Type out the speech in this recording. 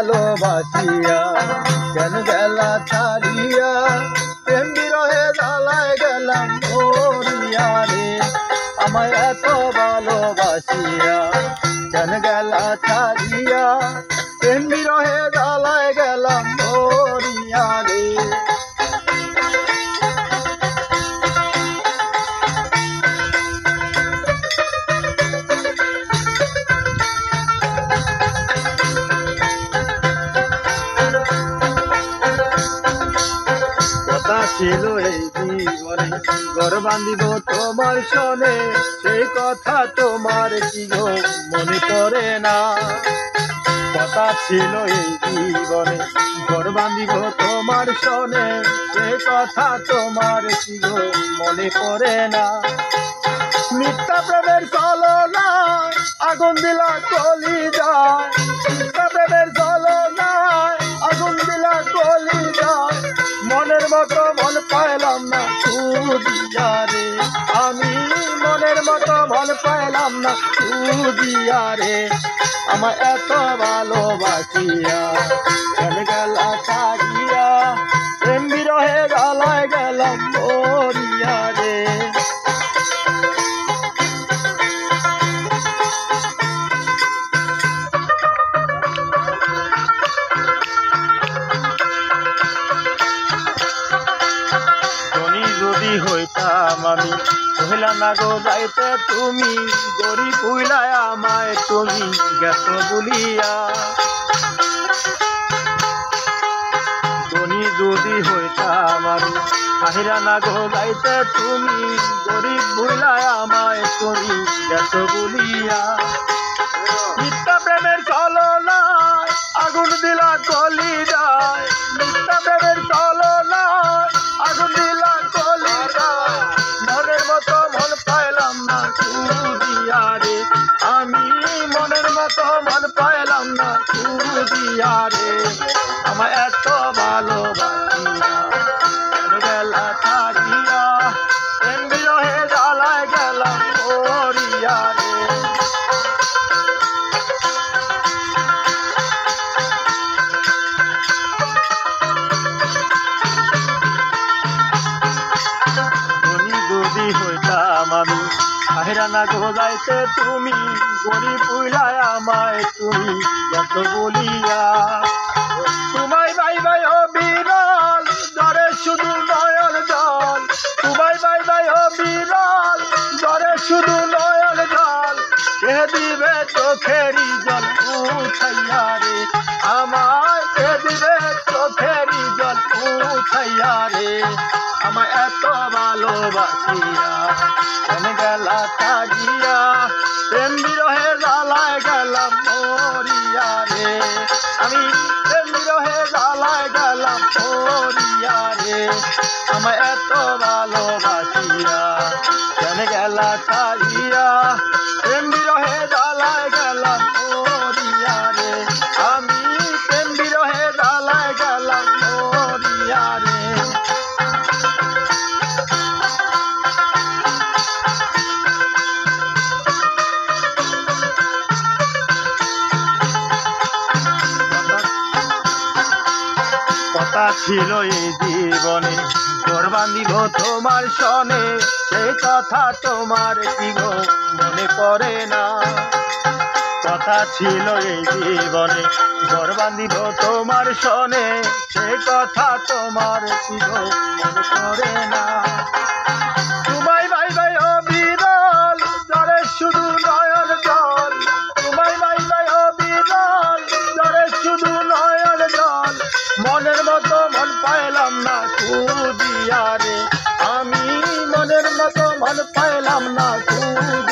ভালোবাসিয়া কেন গেলা ছাড়িয়া প্রেম বিরহে জ্বালায় গেলাম মরিয়া রে আমায় এত ভালোবাসিয়া কেন গেলা ছাড়িয়া প্রেম বিরহে জ্বালায় গেলাম মরিয়া রে ছিল এই জীবনে ঘর বাঁধিব তোমার সনে সেই কথা তোমার কি গো মনে পড়ে না কথা ছিল এই জীবনে ঘর বাঁধিব তোমার সনে সেই কথা তোমার কি গো মনে পড়ে না মিথ্যা প্রেমের ছলনায় আগুন দিলা কলিজায় মিথ্যা প্রেমের ছলনায় আগুন দিলা কলিজায় মনের মতো মন পাইলাম না খুঁজিয়া রে আমি মনের মতো মন পাইলাম না খুঁজিয়া রে আমার এত ভালোবাসিয়া কেন গেলা ছাড়িয়া প্রেম বিরহে জ্বালায় গেলাম মরিয়া রে হইতাম আমি কহিলা না গো যাইতে তুমি গরিব হইলায় আমায় তুমি গেছ বলিয়া ধনী যদি হইতাম আমি কহিলা না গো যাইতে তুমি গরিব হইলায় আমায় তুমি গেছ বলিয়া মিথ্যা প্রেমের ছলনায় আগুন দিলা কলিজায় মিথ্যা প্রেমের ছলনায় আগুন দিলা কলিজায় মনের মতো মন পাইলাম না খুঁজিয়া রে আমি মনের মতো মন পাইলাম না খুঁজিয়া রে আমার এত ভালোবাসিয়া কেন গেলা ছাড়িয়া প্রেম বিরহে জ্বালায় গেলাম মরিয়া রে হইতাম আমি আহিরা না গো যাইতে তুমি গরিব হইলায় আমায় তুমি যত বলিয়া তোমায় বাই বাই ও বিরল ধরে শুধু নয়ন জল তোমায় বাই বাই ও বিরল ধরে শুধু নয়ন জল কে দিবে চোখেরই জল উঠাইয়া রে আমায় কে দিবে চোখেরই জল উঠাইয়া রে আমায় এত ভালোবাসিয়া কেন গেলা ছাড়িয়া প্রেম বিরহে জ্বালায় গেলাম মরিয়া রে আমি প্রেম বিরহে জ্বালায় গেলাম মরিয়া রে আমায় এত ভালোবাসিয়া কেন গেলা ছাড়িয়া প্রেম বিরহে জ্বালায় গেলাম মরিয়া রে আমি প্রেম বিরহে জ্বালায় গেলাম মরিয়া রে কথা ছিল এই জীবনে ঘর বাঁধিব তোমার সনে সেই কথা তোমার কি গো মনে পড়ে না কথা ছিল এই জীবনে ঘর বাঁধিব তোমার সনে সেই কথা তোমার কি গো মনে পড়ে না তোমায় বাই বাই ও বিরল ধরে শুধু নয়ন জল তোমায় বাই বাই ও বিরল ধরে শুধু নয়ন জল মনের মতো মন পাইলাম না খুঁজিয়া রে আমি মনের মতো মন পাইলাম না খুঁজিয়া